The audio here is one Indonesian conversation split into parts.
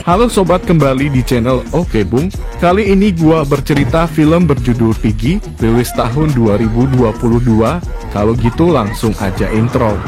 Halo sobat, kembali di channel Oke Bung. Kali ini gua bercerita film berjudul Piggy, rilis tahun 2022. Kalau gitu langsung aja intro.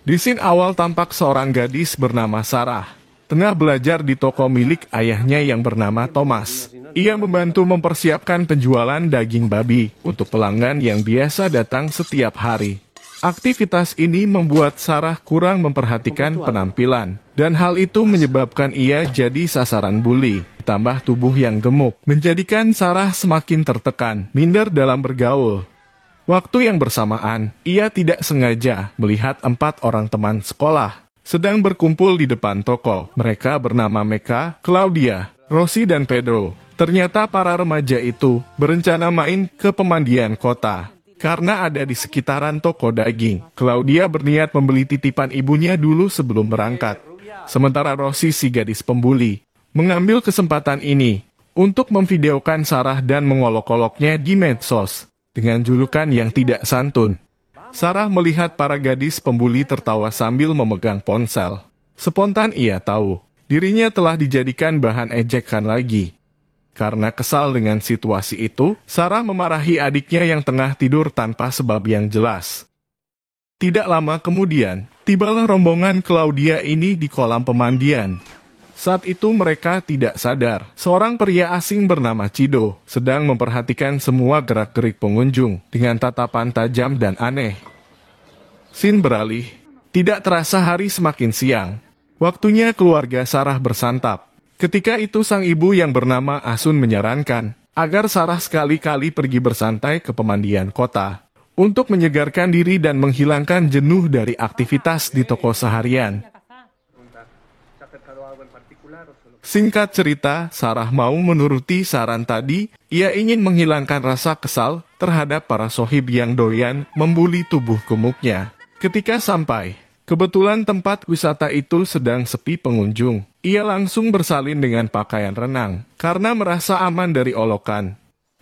Di scene awal tampak seorang gadis bernama Sarah, tengah belajar di toko milik ayahnya yang bernama Thomas. Ia membantu mempersiapkan penjualan daging babi untuk pelanggan yang biasa datang setiap hari. Aktivitas ini membuat Sarah kurang memperhatikan penampilan, dan hal itu menyebabkan ia jadi sasaran bully. Ditambah tubuh yang gemuk, menjadikan Sarah semakin tertekan, minder dalam bergaul. Waktu yang bersamaan, ia tidak sengaja melihat 4 orang teman sekolah sedang berkumpul di depan toko. Mereka bernama Mecca, Claudia, Rosie, dan Pedro. Ternyata para remaja itu berencana main ke pemandian kota karena ada di sekitaran toko daging. Claudia berniat membeli titipan ibunya dulu sebelum berangkat. Sementara Rosie, si gadis pembuli, mengambil kesempatan ini untuk memvideokan Sarah dan mengolok-oloknya di medsos dengan julukan yang tidak santun. Sarah melihat para gadis pembuli tertawa sambil memegang ponsel. Spontan ia tahu, dirinya telah dijadikan bahan ejekan lagi. Karena kesal dengan situasi itu, Sarah memarahi adiknya yang tengah tidur tanpa sebab yang jelas. Tidak lama kemudian, tibalah rombongan Claudia ini di kolam pemandian. Saat itu mereka tidak sadar, seorang pria asing bernama Cido sedang memperhatikan semua gerak-gerik pengunjung dengan tatapan tajam dan aneh. Scene beralih, tidak terasa hari semakin siang. Waktunya keluarga Sarah bersantap. Ketika itu sang ibu yang bernama Asun menyarankan agar Sarah sekali-kali pergi bersantai ke pemandian kota untuk menyegarkan diri dan menghilangkan jenuh dari aktivitas di toko seharian. Singkat cerita, Sarah mau menuruti saran tadi. Ia ingin menghilangkan rasa kesal terhadap para sohib yang doyan membuli tubuh gemuknya. Ketika sampai, kebetulan tempat wisata itu sedang sepi pengunjung. Ia langsung bersalin dengan pakaian renang karena merasa aman dari olokan.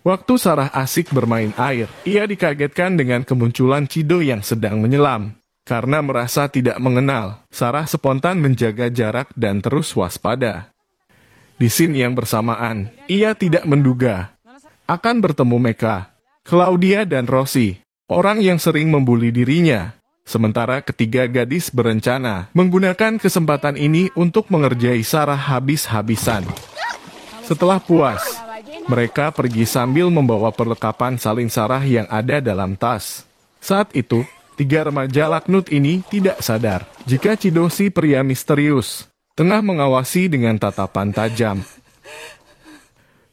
Waktu Sarah asik bermain air, ia dikagetkan dengan kemunculan Cido yang sedang menyelam. Karena merasa tidak mengenal, Sarah spontan menjaga jarak dan terus waspada. Di scene yang bersamaan, ia tidak menduga akan bertemu Mecca, Claudia, dan Rosie, orang yang sering membuli dirinya. Sementara ketiga gadis berencana menggunakan kesempatan ini untuk mengerjai Sarah habis-habisan. Setelah puas, mereka pergi sambil membawa perlengkapan saling Sarah yang ada dalam tas. Saat itu, 3 remaja laknut ini tidak sadar jika Cido, si pria misterius, tengah mengawasi dengan tatapan tajam.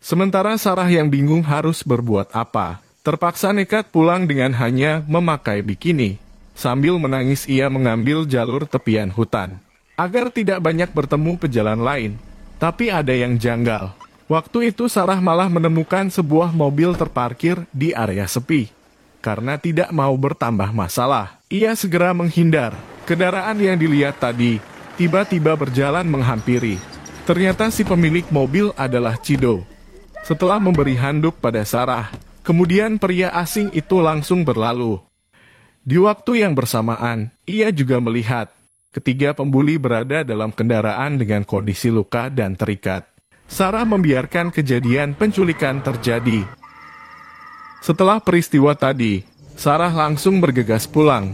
Sementara Sarah yang bingung harus berbuat apa, terpaksa nekat pulang dengan hanya memakai bikini. Sambil menangis ia mengambil jalur tepian hutan, agar tidak banyak bertemu pejalan lain. Tapi ada yang janggal. Waktu itu Sarah malah menemukan sebuah mobil terparkir di area sepi. Karena tidak mau bertambah masalah, ia segera menghindar. Kendaraan yang dilihat tadi tiba-tiba berjalan menghampiri. Ternyata si pemilik mobil adalah Cido. Setelah memberi handuk pada Sarah, kemudian pria asing itu langsung berlalu. Di waktu yang bersamaan, ia juga melihat ketiga pembuli berada dalam kendaraan dengan kondisi luka dan terikat. Sarah membiarkan kejadian penculikan terjadi. Setelah peristiwa tadi, Sarah langsung bergegas pulang.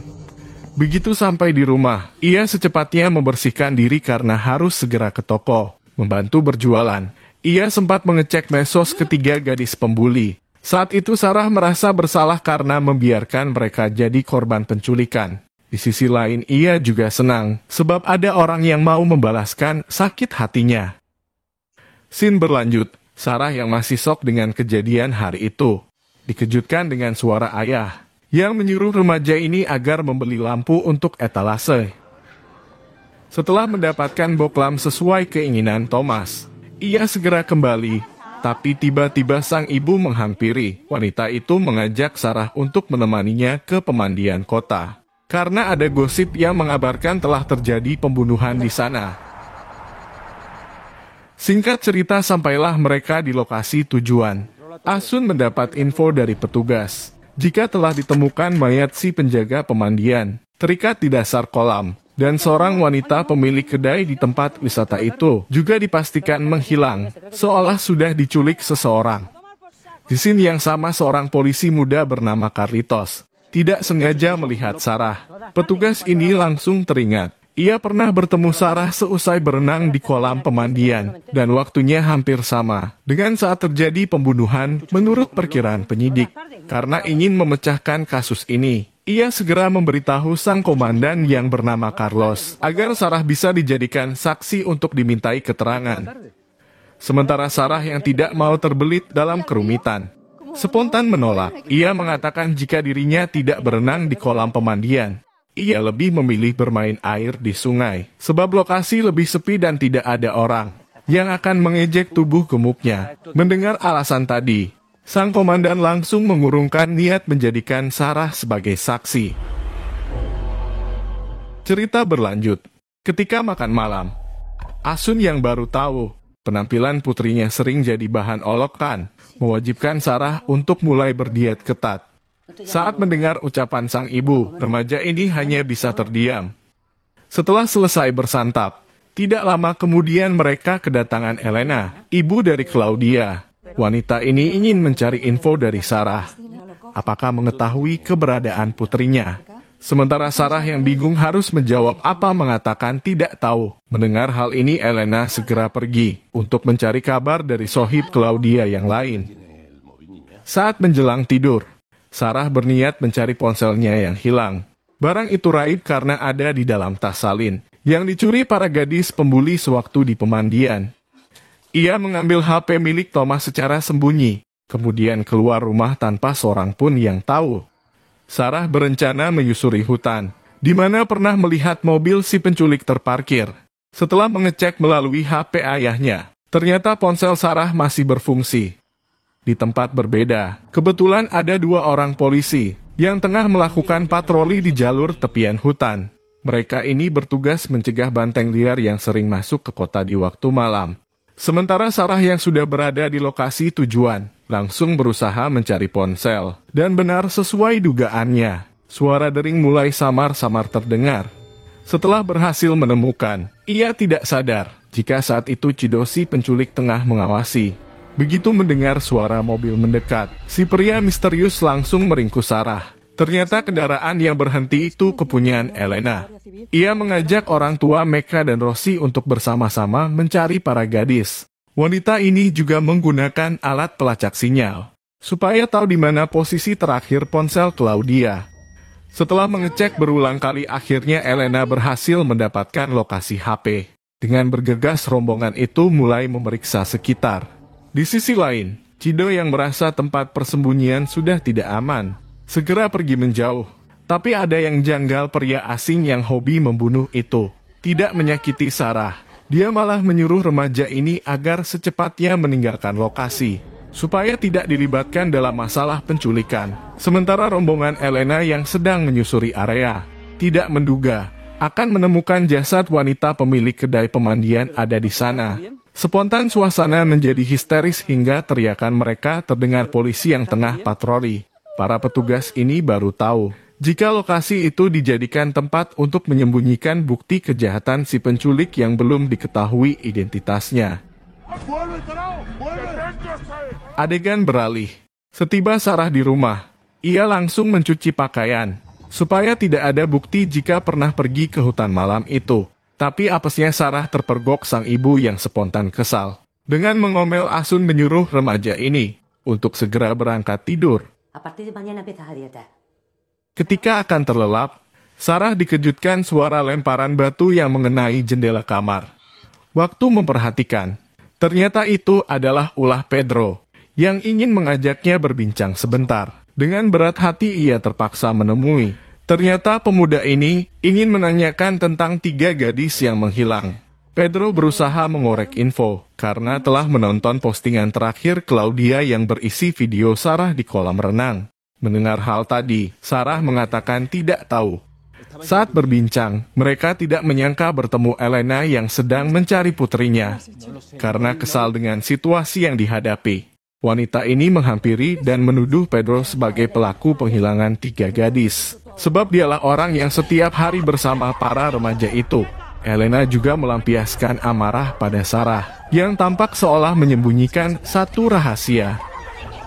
Begitu sampai di rumah, ia secepatnya membersihkan diri karena harus segera ke toko, membantu berjualan. Ia sempat mengecek medsos ketiga gadis pembuli. Saat itu Sarah merasa bersalah karena membiarkan mereka jadi korban penculikan. Di sisi lain ia juga senang, sebab ada orang yang mau membalaskan sakit hatinya. Scene berlanjut, Sarah yang masih shock dengan kejadian hari itu dikejutkan dengan suara ayah yang menyuruh remaja ini agar membeli lampu untuk etalase. Setelah mendapatkan boklam sesuai keinginan Thomas, ia segera kembali. Tapi tiba-tiba sang ibu menghampiri. Wanita itu mengajak Sarah untuk menemaninya ke pemandian kota. Karena ada gosip yang mengabarkan telah terjadi pembunuhan di sana. Singkat cerita, sampailah mereka di lokasi tujuan. Asun mendapat info dari petugas jika telah ditemukan mayat si penjaga pemandian terikat di dasar kolam, dan seorang wanita pemilik kedai di tempat wisata itu juga dipastikan menghilang, seolah sudah diculik seseorang. Di sini yang sama, seorang polisi muda bernama Carlitos tidak sengaja melihat Sarah. Petugas ini langsung teringat. Ia pernah bertemu Sarah seusai berenang di kolam pemandian, dan waktunya hampir sama dengan saat terjadi pembunuhan menurut perkiraan penyidik. Karena ingin memecahkan kasus ini, ia segera memberitahu sang komandan yang bernama Carlos agar Sarah bisa dijadikan saksi untuk dimintai keterangan. Sementara Sarah yang tidak mau terbelit dalam kerumitan, spontan menolak. Ia mengatakan jika dirinya tidak berenang di kolam pemandian, ia lebih memilih bermain air di sungai, sebab lokasi lebih sepi dan tidak ada orang yang akan mengejek tubuh gemuknya. Mendengar alasan tadi, sang komandan langsung mengurungkan niat menjadikan Sarah sebagai saksi. Cerita berlanjut. Ketika makan malam, Asun yang baru tahu penampilan putrinya sering jadi bahan olokan, mewajibkan Sarah untuk mulai berdiet ketat. Saat mendengar ucapan sang ibu, remaja ini hanya bisa terdiam. Setelah selesai bersantap, tidak lama kemudian mereka kedatangan Elena, ibu dari Claudia. Wanita ini ingin mencari info dari Sarah. Apakah mengetahui keberadaan putrinya? Sementara Sarah yang bingung harus menjawab apa, mengatakan tidak tahu. Mendengar hal ini, Elena segera pergi untuk mencari kabar dari sohib Claudia yang lain. Saat menjelang tidur, Sarah berniat mencari ponselnya yang hilang. Barang itu raib karena ada di dalam tas salin yang dicuri para gadis pembuli sewaktu di pemandian. Ia mengambil HP milik Thomas secara sembunyi, kemudian keluar rumah tanpa seorang pun yang tahu. Sarah berencana menyusuri hutan, di mana pernah melihat mobil si penculik terparkir. Setelah mengecek melalui HP ayahnya, ternyata ponsel Sarah masih berfungsi. Di tempat berbeda, kebetulan ada dua orang polisi yang tengah melakukan patroli di jalur tepian hutan. Mereka ini bertugas mencegah banteng liar yang sering masuk ke kota di waktu malam. Sementara Sarah yang sudah berada di lokasi tujuan, langsung berusaha mencari ponsel. Dan benar sesuai dugaannya, suara dering mulai samar-samar terdengar. Setelah berhasil menemukan, ia tidak sadar jika saat itu Chidosi penculik tengah mengawasi. Begitu mendengar suara mobil mendekat, si pria misterius langsung meringkus Sarah. Ternyata kendaraan yang berhenti itu kepunyaan Elena. Ia mengajak orang tua Mecca dan Rossi untuk bersama-sama mencari para gadis. Wanita ini juga menggunakan alat pelacak sinyal, supaya tahu di mana posisi terakhir ponsel Claudia. Setelah mengecek berulang kali, akhirnya Elena berhasil mendapatkan lokasi HP. Dengan bergegas, rombongan itu mulai memeriksa sekitar. Di sisi lain, Cido yang merasa tempat persembunyian sudah tidak aman, segera pergi menjauh. Tapi ada yang janggal, pria asing yang hobi membunuh itu tidak menyakiti Sarah. Dia malah menyuruh remaja ini agar secepatnya meninggalkan lokasi, supaya tidak dilibatkan dalam masalah penculikan. Sementara rombongan Elena yang sedang menyusuri area, tidak menduga akan menemukan jasad wanita pemilik kedai pemandian ada di sana. Spontan suasana menjadi histeris hingga teriakan mereka terdengar polisi yang tengah patroli. Para petugas ini baru tahu jika lokasi itu dijadikan tempat untuk menyembunyikan bukti kejahatan si penculik yang belum diketahui identitasnya. Adegan beralih. Setiba Sarah di rumah, ia langsung mencuci pakaian, supaya tidak ada bukti jika pernah pergi ke hutan malam itu. Tapi apesnya Sarah terpergok sang ibu yang spontan kesal. Dengan mengomel, Asun menyuruh remaja ini untuk segera berangkat tidur. Ketika akan terlelap, Sarah dikejutkan suara lemparan batu yang mengenai jendela kamar. Waktu memperhatikan, ternyata itu adalah ulah Pedro yang ingin mengajaknya berbincang sebentar. Dengan berat hati ia terpaksa menemui. Ternyata pemuda ini ingin menanyakan tentang 3 gadis yang menghilang. Pedro berusaha mengorek info karena telah menonton postingan terakhir Claudia yang berisi video Sarah di kolam renang. Mendengar hal tadi, Sarah mengatakan tidak tahu. Saat berbincang, mereka tidak menyangka bertemu Elena yang sedang mencari putrinya. Karena kesal dengan situasi yang dihadapi, wanita ini menghampiri dan menuduh Pedro sebagai pelaku penghilangan 3 gadis. Sebab dialah orang yang setiap hari bersama para remaja itu. Elena juga melampiaskan amarah pada Sarah, yang tampak seolah menyembunyikan satu rahasia.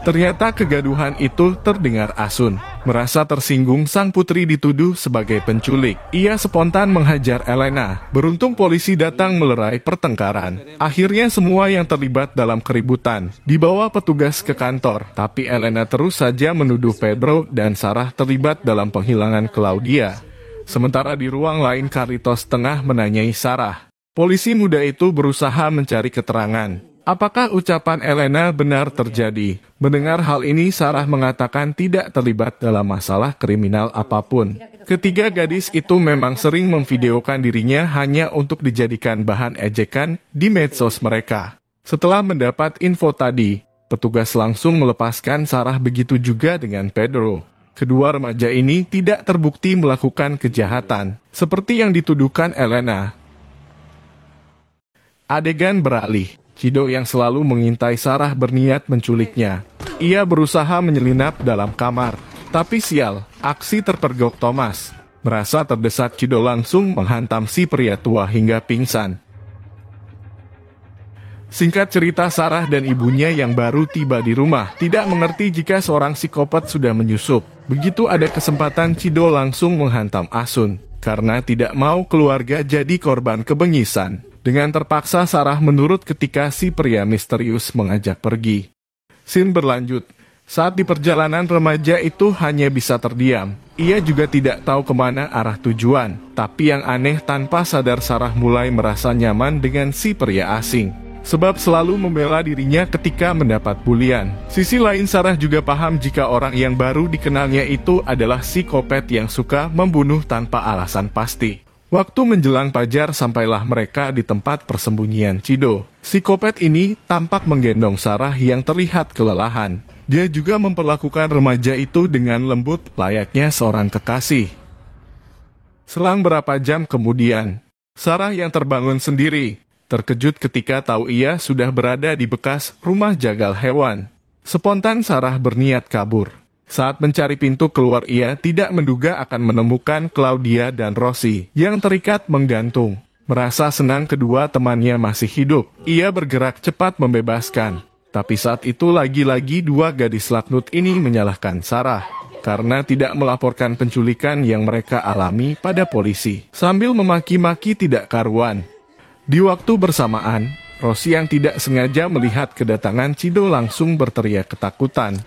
Ternyata kegaduhan itu terdengar asun. Merasa tersinggung, sang putri dituduh sebagai penculik. Ia spontan menghajar Elena. Beruntung polisi datang melerai pertengkaran. Akhirnya semua yang terlibat dalam keributan dibawa petugas ke kantor. Tapi Elena terus saja menuduh Pedro dan Sarah terlibat dalam penghilangan Claudia. Sementara di ruang lain Carlitos tengah menanyai Sarah. Polisi muda itu berusaha mencari keterangan. Apakah ucapan Elena benar terjadi? Mendengar hal ini, Sarah mengatakan tidak terlibat dalam masalah kriminal apapun. Ketiga gadis itu memang sering memvideokan dirinya hanya untuk dijadikan bahan ejekan di medsos mereka. Setelah mendapat info tadi, petugas langsung melepaskan Sarah, begitu juga dengan Pedro. Kedua remaja ini tidak terbukti melakukan kejahatan, seperti yang dituduhkan Elena. Adegan beralih. Cido yang selalu mengintai Sarah berniat menculiknya. Ia berusaha menyelinap dalam kamar. Tapi sial, aksi terpergok Thomas. Merasa terdesak, Cido langsung menghantam si pria tua hingga pingsan. Singkat cerita, Sarah dan ibunya yang baru tiba di rumah tidak mengerti jika seorang psikopat sudah menyusup. Begitu ada kesempatan, Cido langsung menghantam Asun. Karena tidak mau keluarga jadi korban kebengisan. Dengan terpaksa, Sarah menurut ketika si pria misterius mengajak pergi. Scene berlanjut. Saat di perjalanan, remaja itu hanya bisa terdiam. Ia juga tidak tahu kemana arah tujuan. Tapi yang aneh, tanpa sadar Sarah mulai merasa nyaman dengan si pria asing. Sebab selalu membela dirinya ketika mendapat bulian. Sisi lain, Sarah juga paham jika orang yang baru dikenalnya itu adalah psikopat yang suka membunuh tanpa alasan pasti. Waktu menjelang fajar, sampailah mereka di tempat persembunyian Cido. Psikopat ini tampak menggendong Sarah yang terlihat kelelahan. Dia juga memperlakukan remaja itu dengan lembut layaknya seorang kekasih. Selang berapa jam kemudian, Sarah yang terbangun sendiri, terkejut ketika tahu ia sudah berada di bekas rumah jagal hewan. Spontan Sarah berniat kabur. Saat mencari pintu keluar, ia tidak menduga akan menemukan Claudia dan Rosie yang terikat menggantung. Merasa senang kedua temannya masih hidup, ia bergerak cepat membebaskan. Tapi saat itu lagi-lagi dua gadis laknut ini menyalahkan Sarah karena tidak melaporkan penculikan yang mereka alami pada polisi, sambil memaki-maki tidak karuan. Di waktu bersamaan, Rosie yang tidak sengaja melihat kedatangan Cido langsung berteriak ketakutan.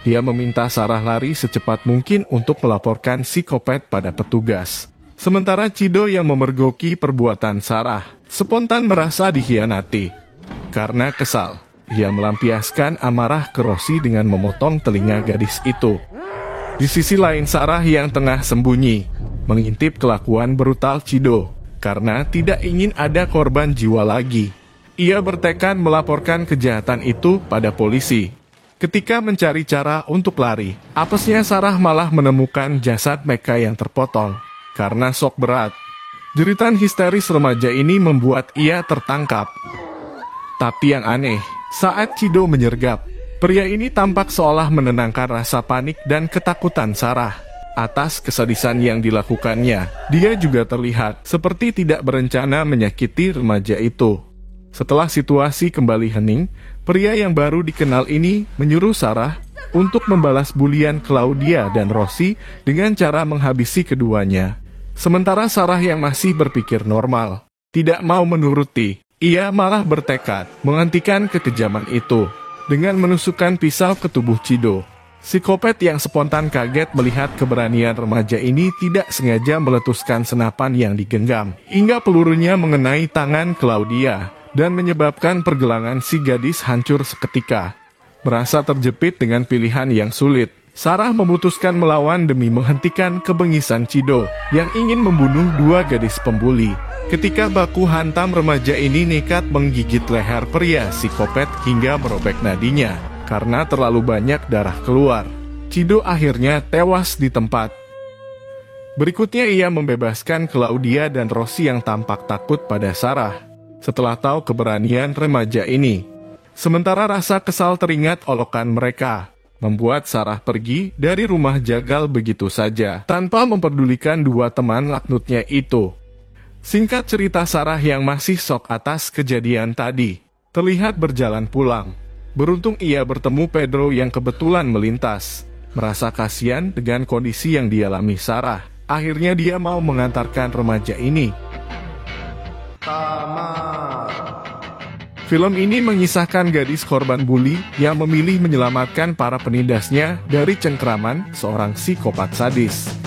Dia meminta Sarah lari secepat mungkin untuk melaporkan psikopat pada petugas. Sementara Cido yang memergoki perbuatan Sarah, spontan merasa dikhianati. Karena kesal, ia melampiaskan amarah ke Rosie dengan memotong telinga gadis itu. Di sisi lain, Sarah yang tengah sembunyi, mengintip kelakuan brutal Cido, karena tidak ingin ada korban jiwa lagi. Ia bertekad melaporkan kejahatan itu pada polisi. Ketika mencari cara untuk lari, apesnya Sarah malah menemukan jasad Mecca yang terpotong. Karena shock berat, jeritan histeris remaja ini membuat ia tertangkap. Tapi yang aneh, saat Cido menyergap, pria ini tampak seolah menenangkan rasa panik dan ketakutan Sarah. Atas kesadisan yang dilakukannya, dia juga terlihat seperti tidak berencana menyakiti remaja itu. Setelah situasi kembali hening, pria yang baru dikenal ini menyuruh Sarah untuk membalas bulian Claudia dan Rosie dengan cara menghabisi keduanya. Sementara Sarah yang masih berpikir normal, tidak mau menuruti, ia malah bertekad menghentikan kekejaman itu dengan menusukkan pisau ke tubuh Cido. Psikopat yang spontan kaget melihat keberanian remaja ini tidak sengaja meletuskan senapan yang digenggam, hingga pelurunya mengenai tangan Claudia dan menyebabkan pergelangan si gadis hancur seketika. Merasa terjepit dengan pilihan yang sulit, Sarah memutuskan melawan demi menghentikan kebengisan Cido yang ingin membunuh dua gadis pembuli. Ketika baku hantam, remaja ini nekat menggigit leher pria psikopat hingga merobek nadinya. Karena terlalu banyak darah keluar, Cido akhirnya tewas di tempat. Berikutnya ia membebaskan Claudia dan Rosie yang tampak takut pada Sarah setelah tahu keberanian remaja ini. Sementara rasa kesal teringat olokan mereka, membuat Sarah pergi dari rumah jagal begitu saja, tanpa memperdulikan dua teman laknutnya itu. Singkat cerita, Sarah yang masih shock atas kejadian tadi, terlihat berjalan pulang. Beruntung ia bertemu Pedro yang kebetulan melintas. Merasa kasihan dengan kondisi yang dialami Sarah, akhirnya dia mau mengantarkan remaja ini. Film ini mengisahkan gadis korban bully yang memilih menyelamatkan para penindasnya dari cengkraman seorang psikopat sadis.